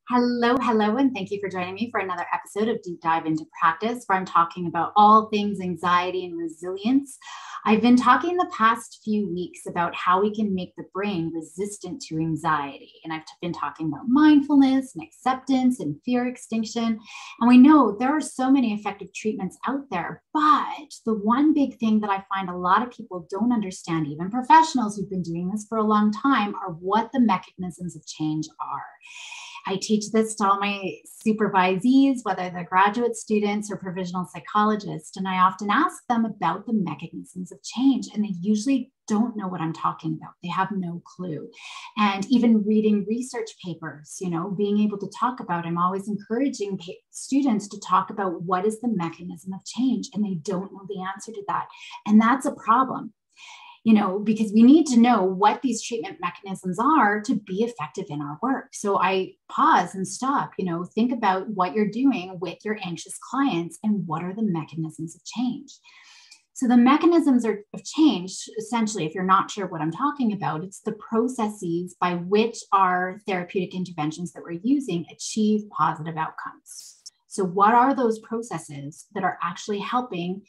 Hello, hello, and thank you for joining me for another episode of Deep Dive into Practice, where I'm talking about all things anxiety and resilience. I've been talking the past few weeks about how we can make the brain resistant to anxiety. And I've been talking about mindfulness and acceptance and fear extinction. And we know there are so many effective treatments out there, but the one big thing that I find a lot of people don't understand, even professionals who've been doing this for a long time, are what the mechanisms of change are. I teach this to all my supervisees, whether they're graduate students or provisional psychologists, and I often ask them about the mechanisms of change, and they usually don't know what I'm talking about. They have no clue. And even reading research papers, being able to talk about, I'm always encouraging students to talk about what is the mechanism of change, and they don't know the answer to that. And that's a problem. Because we need to know what these treatment mechanisms are to be effective in our work. So I pause and stop, think about what you're doing with your anxious clients and what are the mechanisms of change. So the mechanisms of change, essentially, if you're not sure what I'm talking about, it's the processes by which our therapeutic interventions that we're using achieve positive outcomes. So what are those processes that are actually helping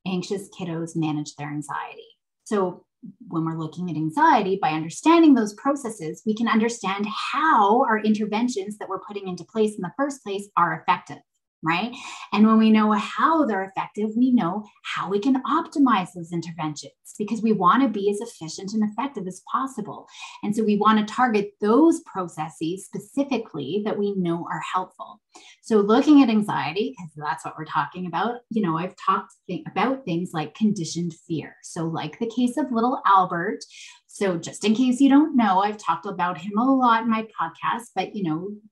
anxious kiddos manage their anxiety? So when we're looking at anxiety, by understanding those processes, we can understand how our interventions that we're putting into place in the first place are effective, right? And when we know how they're effective, we know how we can optimize those interventions because we want to be as efficient and effective as possible. And so we want to target those processes specifically that we know are helpful. So looking at anxiety, because that's what we're talking about, I've talked about things like conditioned fear. So like the case of little Albert. So just in case you don't know, I've talked about him a lot in my podcast, but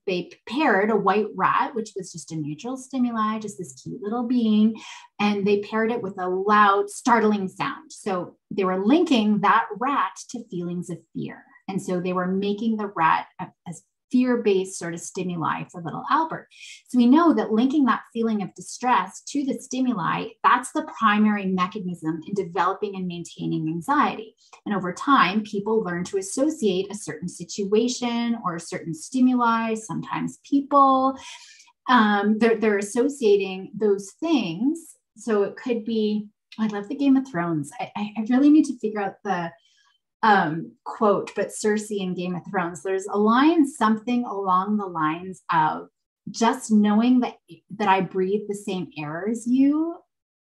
they paired a white rat, which was just a neutral stimuli, just this cute little being, and they paired it with a loud, startling sound. So they were linking that rat to feelings of fear. And so they were making the rat as fear-based sort of stimuli for little Albert. So we know that linking that feeling of distress to the stimuli, that's the primary mechanism in developing and maintaining anxiety. And over time, people learn to associate a certain situation or a certain stimuli, sometimes people. They're associating those things. So it could be, I love the Game of Thrones. I really need to figure out the quote, but Cersei in Game of Thrones, there's a line, something along the lines of just knowing that I breathe the same air as you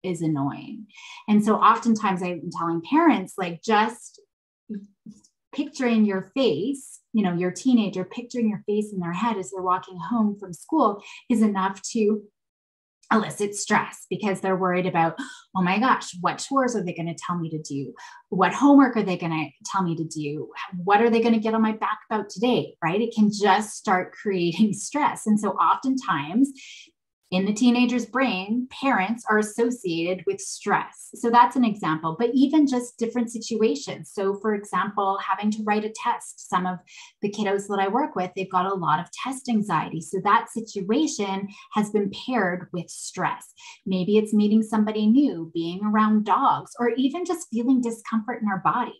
is annoying. And so oftentimes I'm telling parents, like, just picturing your face, your teenager picturing your face in their head as they're walking home from school is enough to elicit stress because they're worried about, oh my gosh, what chores are they going to tell me to do? What homework are they going to tell me to do? What are they going to get on my back about today, right? It can just start creating stress. And so oftentimes in the teenager's brain, parents are associated with stress. So that's an example, but even just different situations. So for example, having to write a test. Some of the kiddos that I work with, they've got a lot of test anxiety. So that situation has been paired with stress. Maybe it's meeting somebody new, being around dogs, or even just feeling discomfort in our bodies.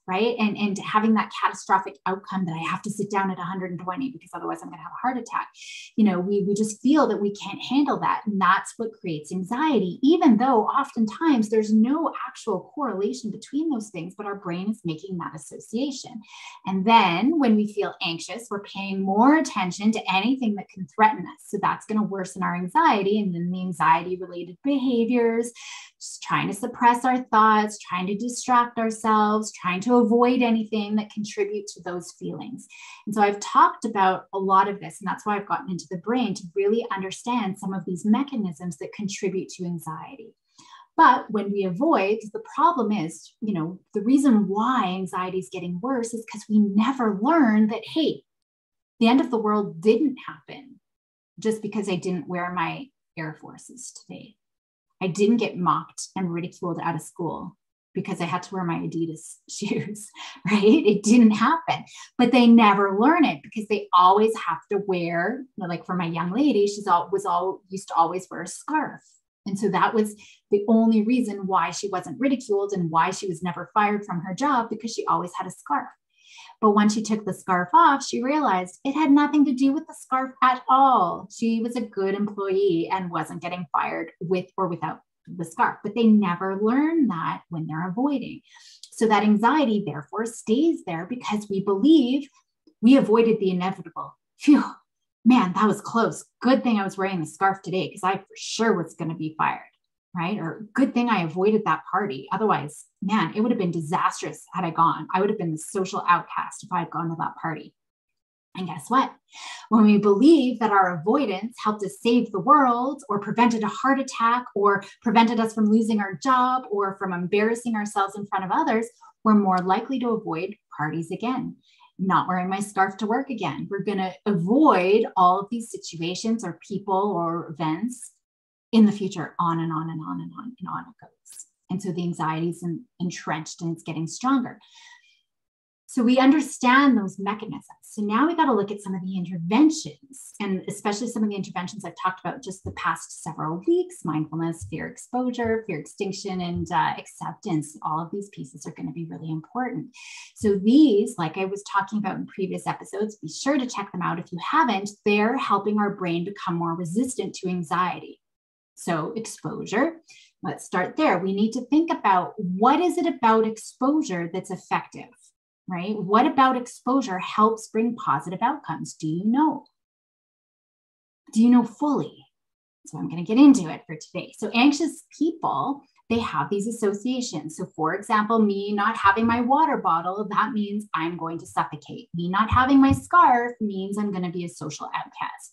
Right. And having that catastrophic outcome that I have to sit down at 120 because otherwise I'm going to have a heart attack. We just feel that we can't handle that. And that's what creates anxiety, even though oftentimes there's no actual correlation between those things, but our brain is making that association. And then when we feel anxious, we're paying more attention to anything that can threaten us. So that's going to worsen our anxiety. And then the anxiety related behaviors, just trying to suppress our thoughts, trying to distract ourselves, trying to avoid anything that contributes to those feelings. And so I've talked about a lot of this, and that's why I've gotten into the brain to really understand some of these mechanisms that contribute to anxiety. But when we avoid, the problem is, the reason why anxiety is getting worse is because we never learned that, hey, the end of the world didn't happen just because I didn't wear my Air Forces today. I didn't get mocked and ridiculed out of school because I had to wear my Adidas shoes, right? It didn't happen, but they never learn it because they always have to wear, like for my young lady, used to always wear a scarf. And so that was the only reason why she wasn't ridiculed and why she was never fired from her job, because she always had a scarf. But once she took the scarf off, she realized it had nothing to do with the scarf at all. She was a good employee and wasn't getting fired with or without the scarf, but they never learn that when they're avoiding. So that anxiety therefore stays there because we believe we avoided the inevitable. Phew, man, that was close. Good thing I was wearing the scarf today because I for sure was going to be fired, right? Or good thing I avoided that party. Otherwise, man, it would have been disastrous had I gone. I would have been the social outcast if I had gone to that party. And guess what? When we believe that our avoidance helped us save the world or prevented a heart attack or prevented us from losing our job or from embarrassing ourselves in front of others, we're more likely to avoid parties again. Not wearing my scarf to work again. We're going to avoid all of these situations or people or events in the future, on and on and on and on and on it goes. And so the anxiety is entrenched and it's getting stronger. So we understand those mechanisms. So now we got to look at some of the interventions, and especially some of the interventions I've talked about just the past several weeks: mindfulness, fear exposure, fear extinction, and acceptance. All of these pieces are going to be really important. So these, like I was talking about in previous episodes, be sure to check them out if you haven't. They're helping our brain become more resistant to anxiety. So exposure, let's start there. We need to think about what is it about exposure that's effective? Right? What about exposure helps bring positive outcomes? Do you know? Do you know fully? So I'm going to get into it for today. So anxious people, they have these associations. So for example, me not having my water bottle, that means I'm going to suffocate. Me not having my scarf means I'm going to be a social outcast.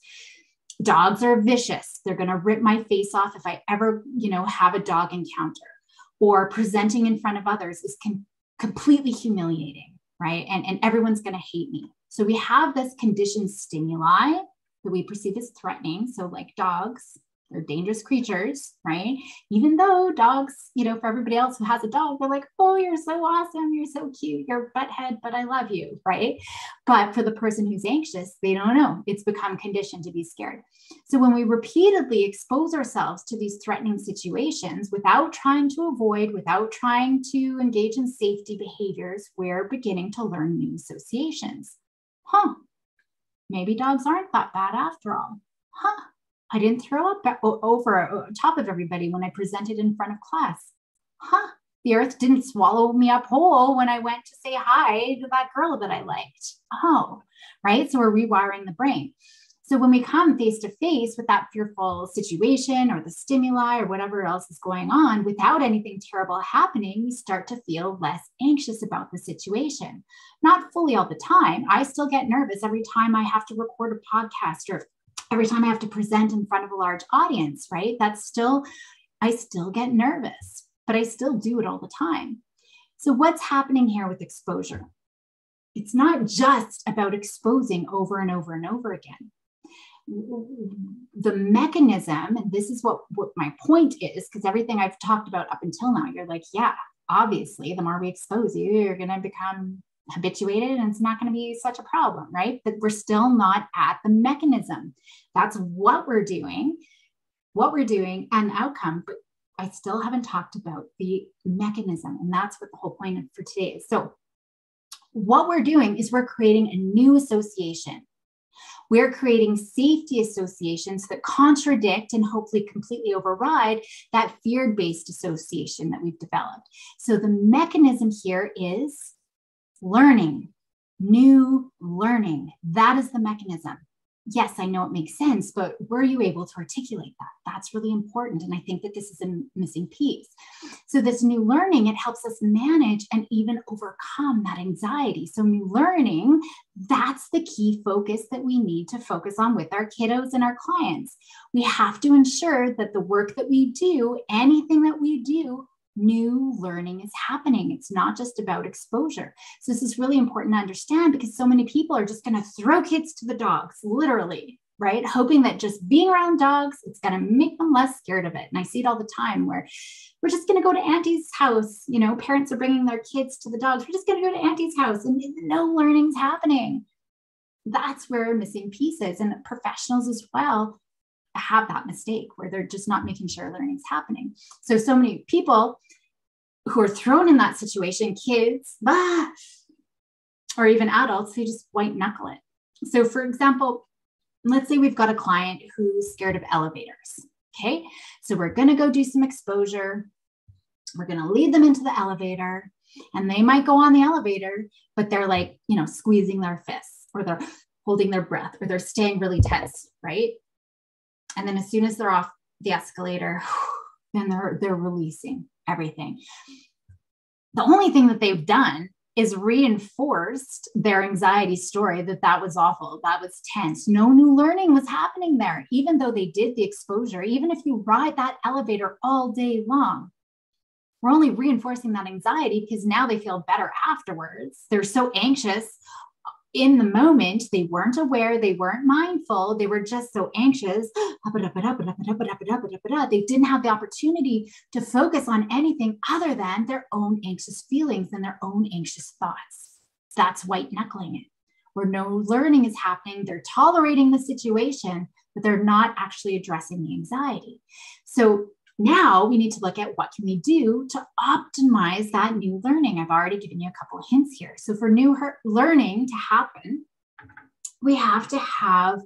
Dogs are vicious. They're going to rip my face off if I ever, have a dog encounter. Or presenting in front of others is completely humiliating. Right? And everyone's going to hate me. So we have this conditioned stimuli that we perceive as threatening. So like dogs, they're dangerous creatures, right? Even though dogs, for everybody else who has a dog, they're like, oh, you're so awesome. You're so cute. You're butthead, but I love you, right? But for the person who's anxious, they don't know. It's become conditioned to be scared. So when we repeatedly expose ourselves to these threatening situations without trying to avoid, without trying to engage in safety behaviors, we're beginning to learn new associations. Maybe dogs aren't that bad after all. I didn't throw up over top of everybody when I presented in front of class. The earth didn't swallow me up whole when I went to say hi to that girl that I liked. Right? So we're rewiring the brain. So when we come face to face with that fearful situation or the stimuli or whatever else is going on without anything terrible happening, we start to feel less anxious about the situation. Not fully all the time. I still get nervous every time I have to record a podcast or every time I have to present in front of a large audience, right? I still get nervous, but I still do it all the time. So what's happening here with exposure? It's not just about exposing over and over and over again. The mechanism, and this is what my point is, because everything I've talked about up until now, you're like, yeah, obviously, the more we expose you, you're going to become habituated and it's not going to be such a problem, right? But we're still not at the mechanism. That's what we're doing and outcome, but I still haven't talked about the mechanism. And that's what the whole point for today is. So what we're doing is we're creating a new association. We're creating safety associations that contradict and hopefully completely override that fear-based association that we've developed. So the mechanism here is learning, new learning. That is the mechanism. Yes, I know it makes sense, but were you able to articulate that? That's really important. And I think that this is a missing piece. So this new learning, it helps us manage and even overcome that anxiety. So new learning, that's the key focus that we need to focus on with our kiddos and our clients. We have to ensure that the work that we do, anything that we do, new learning is happening. It's not just about exposure. So this is really important to understand because so many people are just going to throw kids to the dogs, literally, right? Hoping that just being around dogs, it's going to make them less scared of it. And I see it all the time where we're just going to go to auntie's house. Parents are bringing their kids to the dogs. We're just going to go to auntie's house and no learning's happening. That's where missing pieces, and professionals as well have that mistake where they're just not making sure learning's happening. So many people who are thrown in that situation, kids, or even adults who just white knuckle it. So for example, let's say we've got a client who's scared of elevators. Okay. So we're going to go do some exposure. We're going to lead them into the elevator, and they might go on the elevator, but they're like, squeezing their fists, or they're holding their breath, or they're staying really tense. Right. And then as soon as they're off the escalator, then they're releasing everything. The only thing that they've done is reinforced their anxiety story that was awful, that was tense. No new learning was happening there, even though they did the exposure. Even if you ride that elevator all day long, we're only reinforcing that anxiety because now they feel better afterwards. They're so anxious in the moment. They weren't aware, they weren't mindful, they were just so anxious. They didn't have the opportunity to focus on anything other than their own anxious feelings and their own anxious thoughts. That's white knuckling it, where no learning is happening. They're tolerating the situation, but they're not actually addressing the anxiety. So now we need to look at what can we do to optimize that new learning. I've already given you a couple of hints here. So for new learning to happen, we have to have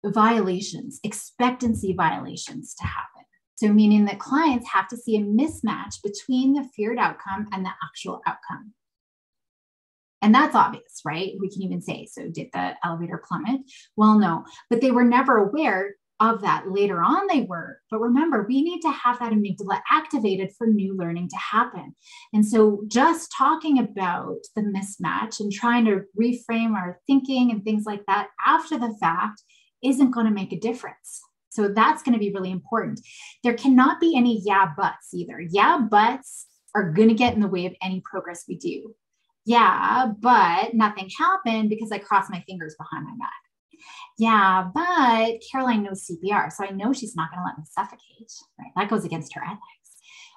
violations, expectancy violations to happen. So meaning that clients have to see a mismatch between the feared outcome and the actual outcome. And that's obvious, right? We can even say, so did the elevator plummet? Well, no, but they were never aware of that. Later on they were. But remember, we need to have that amygdala activated for new learning to happen. And so just talking about the mismatch and trying to reframe our thinking and things like that after the fact isn't going to make a difference. So that's going to be really important. There cannot be any yeah buts either. Yeah buts are going to get in the way of any progress we do. Yeah, but nothing happened because I crossed my fingers behind my back. Yeah, but Caroline knows CPR, so I know she's not going to let me suffocate, right? That goes against her ethics.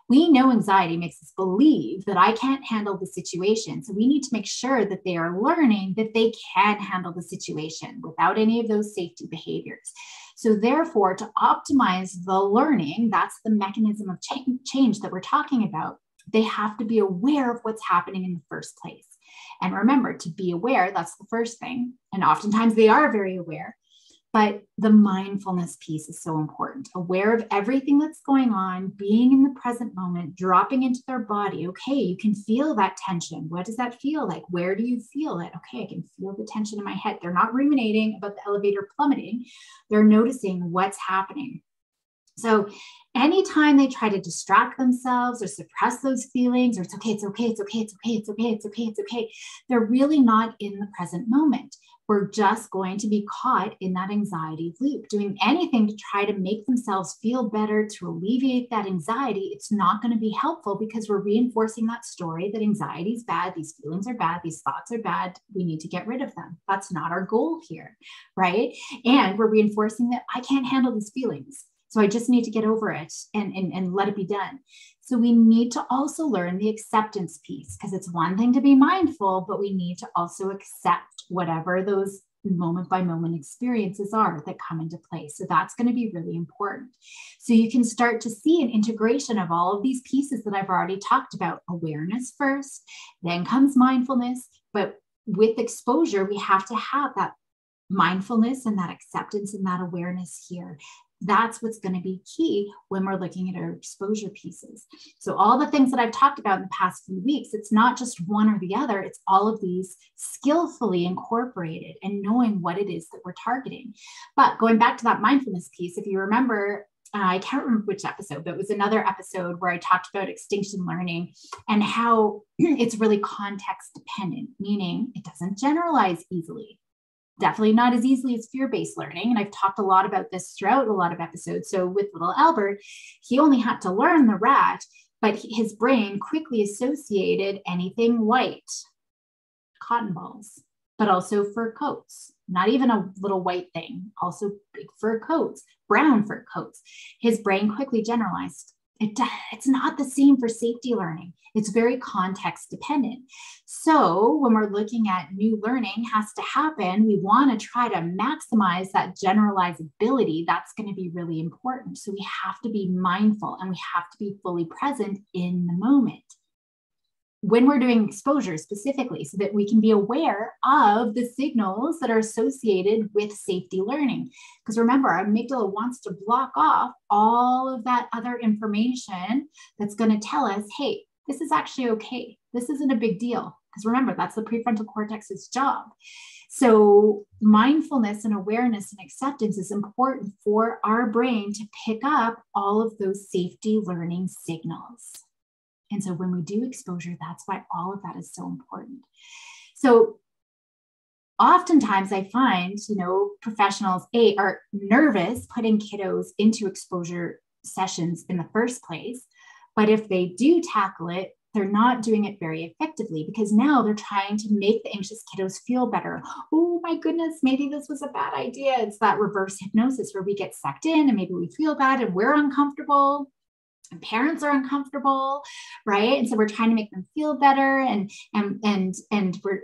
We know anxiety makes us believe that I can't handle the situation. So we need to make sure that they are learning that they can handle the situation without any of those safety behaviors. So therefore, to optimize the learning, that's the mechanism of change that we're talking about. They have to be aware of what's happening in the first place. And remember, to be aware, that's the first thing. And oftentimes they are very aware, but the mindfulness piece is so important. Aware of everything that's going on, being in the present moment, dropping into their body. Okay, you can feel that tension. What does that feel like? Where do you feel it? Okay, I can feel the tension in my head. They're not ruminating about the elevator plummeting. They're noticing what's happening. So anytime they try to distract themselves or suppress those feelings, or it's okay, it's okay, it's okay, it's okay, it's okay, it's okay, it's okay, they're really not in the present moment. We're just going to be caught in that anxiety loop, doing anything to try to make themselves feel better, to alleviate that anxiety. It's not going to be helpful because we're reinforcing that story that anxiety is bad, these feelings are bad, these thoughts are bad, we need to get rid of them. That's not our goal here, right? And we're reinforcing that I can't handle these feelings. So I just need to get over it and let it be done. So we need to also learn the acceptance piece, because it's one thing to be mindful, but we need to also accept whatever those moment by moment experiences are that come into play. So that's going to be really important. So you can start to see an integration of all of these pieces that I've already talked about. Awareness first, then comes mindfulness. But with exposure, we have to have that mindfulness and that acceptance and that awareness here. That's what's going to be key when we're looking at our exposure pieces. So all the things that I've talked about in the past few weeks, it's not just one or the other, it's all of these skillfully incorporated and knowing what it is that we're targeting. But going back to that mindfulness piece, if you remember, I can't remember which episode, but it was another episode where I talked about extinction learning and how it's really context dependent, meaning it doesn't generalize easily. Definitely not as easily as fear-based learning. And I've talked a lot about this throughout a lot of episodes. So with little Albert, he only had to learn the rat, but his brain quickly associated anything white, cotton balls, but also fur coats, not even a little white thing, also big fur coats, brown fur coats. His brain quickly generalized. It's not the same for safety learning. It's very context dependent. So when we're looking at new learning has to happen, we want to try to maximize that generalizability. That's going to be really important. So we have to be mindful and we have to be fully present in the moment. when we're doing exposure specifically, so that we can be aware of the signals that are associated with safety learning. Because remember, our amygdala wants to block off all of that other information that's going to tell us, hey, this is actually okay. This isn't a big deal. Because remember, that's the prefrontal cortex's job. So mindfulness and awareness and acceptance is important for our brain to pick up all of those safety learning signals. And so when we do exposure, that's why all of that is so important. So oftentimes I find, professionals are nervous putting kiddos into exposure sessions in the first place. But if they do tackle it, they're not doing it very effectively, because now they're trying to make the anxious kiddos feel better. Oh my goodness, maybe this was a bad idea. It's that reverse hypnosis where we get sucked in and maybe we feel bad and we're uncomfortable. And parents are uncomfortable, right? And so we're trying to make them feel better, and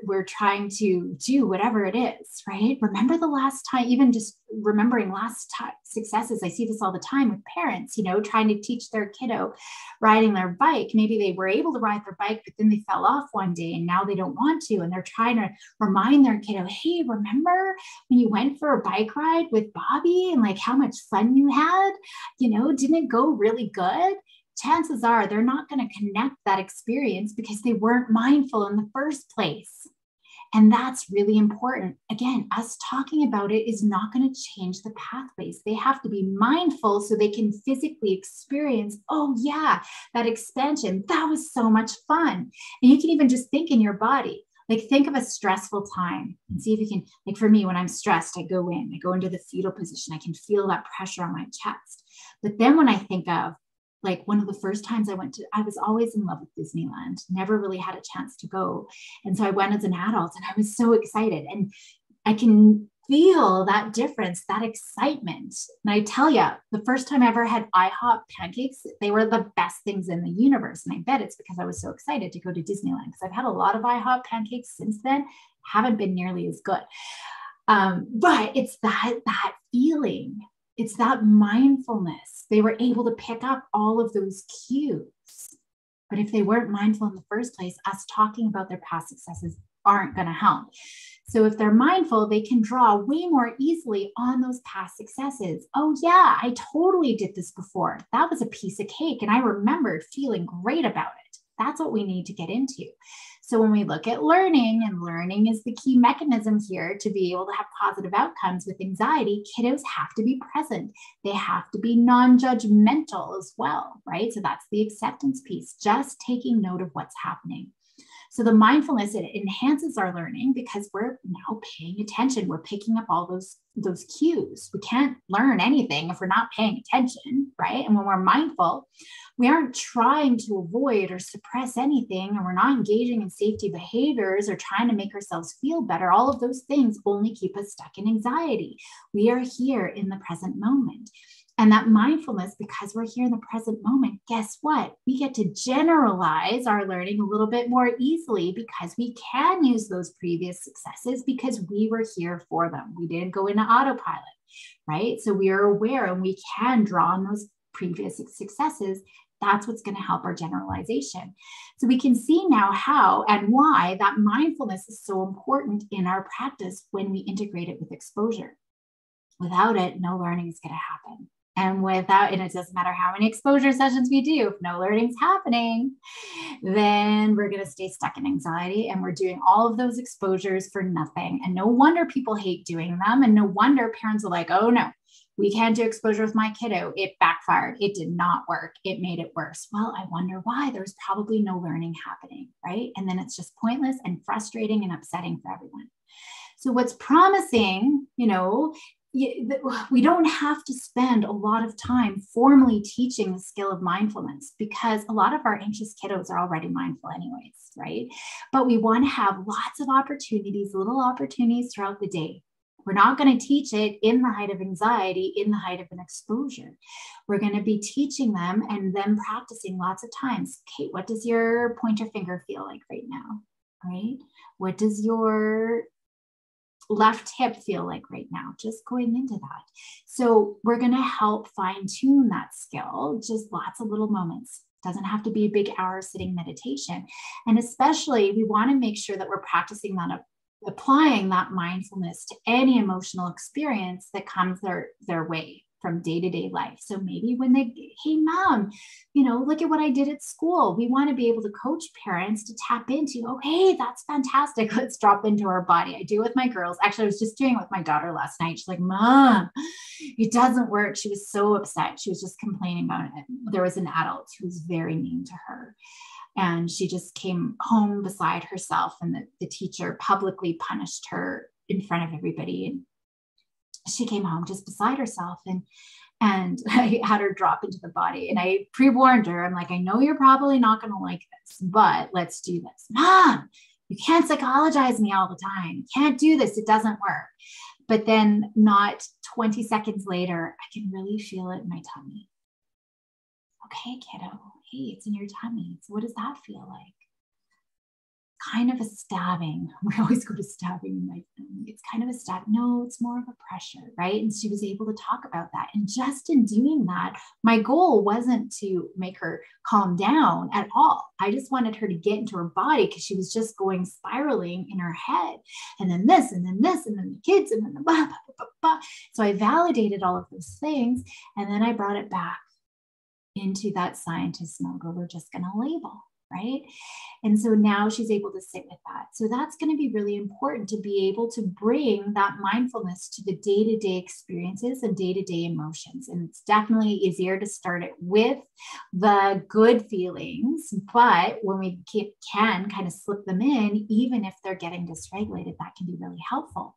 we're trying to do whatever it is, right? Remember the last time, even just remembering last time successes. I see this all the time with parents, trying to teach their kiddo riding their bike. Maybe they were able to ride their bike, but then they fell off one day and now they don't want to. And they're trying to remind their kiddo, hey, remember when you went for a bike ride with Bobby and like how much fun you had? Didn't it go really good? Chances are they're not going to connect that experience because they weren't mindful in the first place. And that's really important. Again, us talking about it is not going to change the pathways. They have to be mindful so they can physically experience, oh yeah, that expansion. That was so much fun. And you can even just think in your body, like think of a stressful time and see if you can, like for me, when I'm stressed, I go into the fetal position. I can feel that pressure on my chest. But then when I think of, like one of the first times I was always in love with Disneyland, never really had a chance to go. And so I went as an adult and I was so excited, and I can feel that difference, that excitement. And I tell you, the first time I ever had IHOP pancakes, they were the best things in the universe. And I bet it's because I was so excited to go to Disneyland, because I've had a lot of IHOP pancakes since then, haven't been nearly as good. But it's that feeling. It's that mindfulness. They were able to pick up all of those cues. But if they weren't mindful in the first place, us talking about their past successes aren't going to help. So if they're mindful, they can draw way more easily on those past successes. Oh yeah, I totally did this before. That was a piece of cake. And I remembered feeling great about it. That's what we need to get into. So when we look at learning, and learning is the key mechanism here to be able to have positive outcomes with anxiety, kiddos have to be present. They have to be non-judgmental as well, right? So that's the acceptance piece, just taking note of what's happening. So the mindfulness, it enhances our learning because we're now paying attention. We're picking up all those cues. We can't learn anything if we're not paying attention, right? And when we're mindful, we aren't trying to avoid or suppress anything, and we're not engaging in safety behaviors or trying to make ourselves feel better. All of those things only keep us stuck in anxiety. We are here in the present moment. And that mindfulness, because we're here in the present moment, guess what? We get to generalize our learning a little bit more easily because we can use those previous successes because we were here for them. We didn't go into autopilot, right? So we are aware and we can draw on those previous successes. That's what's going to help our generalization. So we can see now how and why that mindfulness is so important in our practice when we integrate it with exposure. Without it, no learning is going to happen. And without, and it doesn't matter how many exposure sessions we do, if no learning's happening, then we're going to stay stuck in anxiety, and we're doing all of those exposures for nothing. And no wonder people hate doing them. And no wonder parents are like, oh no, we can't do exposure with my kiddo. It backfired. It did not work. It made it worse. Well, I wonder why. There's probably no learning happening, right? And then it's just pointless and frustrating and upsetting for everyone. So what's promising, we don't have to spend a lot of time formally teaching the skill of mindfulness, because a lot of our anxious kiddos are already mindful anyways, right? But we want to have lots of opportunities, little opportunities throughout the day. We're not going to teach it in the height of anxiety, in the height of an exposure. We're going to be teaching them and then practicing lots of times. Okay, what does your pointer finger feel like right now, right? What does your left hip feel like right now? Just going into that. So we're going to help fine tune that skill, just lots of little moments. Doesn't have to be a big hour sitting meditation. And especially we want to make sure that we're practicing that, applying that mindfulness to any emotional experience that comes their way from day-to-day life. So maybe when they, hey mom, look at what I did at school. We want to be able to coach parents to tap into, oh, hey, that's fantastic. Let's drop into our body. I do it with my girls. Actually, I was just doing it with my daughter last night. She's like, Mom, it doesn't work. She was so upset. She was just complaining about it. There was an adult who was very mean to her. And she just came home beside herself, and the teacher publicly punished her in front of everybody. And she came home just beside herself, and I had her drop into the body, and I pre-warned her. I'm like, I know you're probably not going to like this, but let's do this. Mom, you can't psychologize me all the time. You can't do this. It doesn't work. But then not 20 seconds later, I can really feel it in my tummy. Okay, kiddo. Hey, it's in your tummy. So what does that feel like? Kind of a stabbing. We always go to stabbing in my family. It's kind of a stab. No, it's more of a pressure, right? And she was able to talk about that. And just in doing that, my goal wasn't to make her calm down at all. I just wanted her to get into her body, because she was just going spiraling in her head. And then this, and then this, and then the kids, and then the blah, blah, blah, blah. So I validated all of those things. And then I brought it back into that scientist mode where we're just going to label, right? And so now she's able to sit with that. So that's going to be really important, to be able to bring that mindfulness to the day-to-day experiences and day-to-day emotions. And it's definitely easier to start it with the good feelings, but when we can kind of slip them in, even if they're getting dysregulated, that can be really helpful.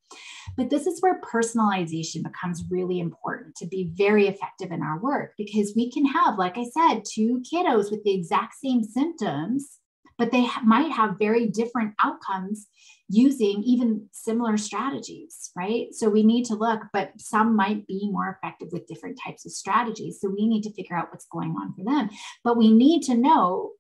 But this is where personalization becomes really important to be very effective in our work, because we can have, like I said, two kiddos with the exact same symptoms, but they might have very different outcomes using even similar strategies, right? So we need to look, but some might be more effective with different types of strategies. So we need to figure out what's going on for them. But we need to know,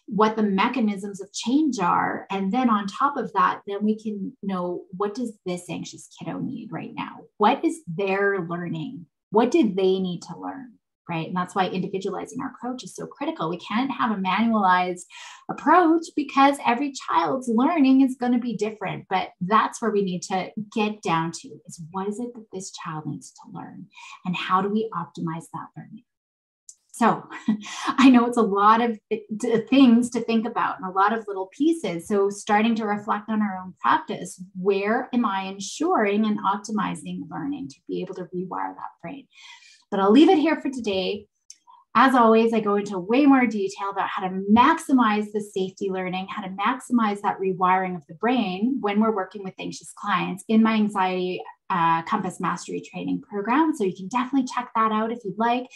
what the mechanisms of change are. And then on top of that, then we can know, what does this anxious kiddo need right now? What is their learning? What do they need to learn? Right? And that's why individualizing our approach is so critical. We can't have a manualized approach, because every child's learning is going to be different. But that's where we need to get down to, is what is it that this child needs to learn, and how do we optimize that learning? So I know it's a lot of things to think about and a lot of little pieces. So starting to reflect on our own practice, where am I ensuring and optimizing learning to be able to rewire that brain? But I'll leave it here for today. As always, I go into way more detail about how to maximize the safety learning, how to maximize that rewiring of the brain when we're working with anxious clients in my Anxiety Compass Mastery Training Program. So you can definitely check that out if you'd like.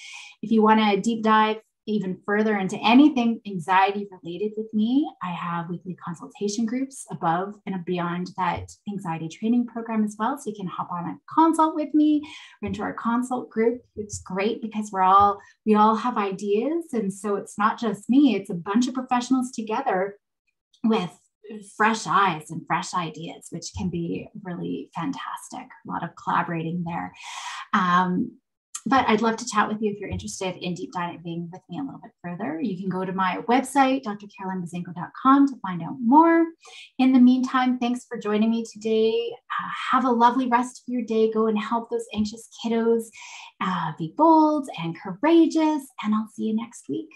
If you want to deep dive even further into anything anxiety related with me, I have weekly consultation groups above and beyond that anxiety training program as well. So you can hop on a consult with me or into our consult group. It's great because we all have ideas. And so it's not just me, it's a bunch of professionals together with fresh eyes and fresh ideas, which can be really fantastic. A lot of collaborating there. But I'd love to chat with you if you're interested in deep diving with me a little bit further. You can go to my website, drcarolinebazynko.com, to find out more. In the meantime, thanks for joining me today. Have a lovely rest of your day. Go and help those anxious kiddos. Be bold and courageous, and I'll see you next week.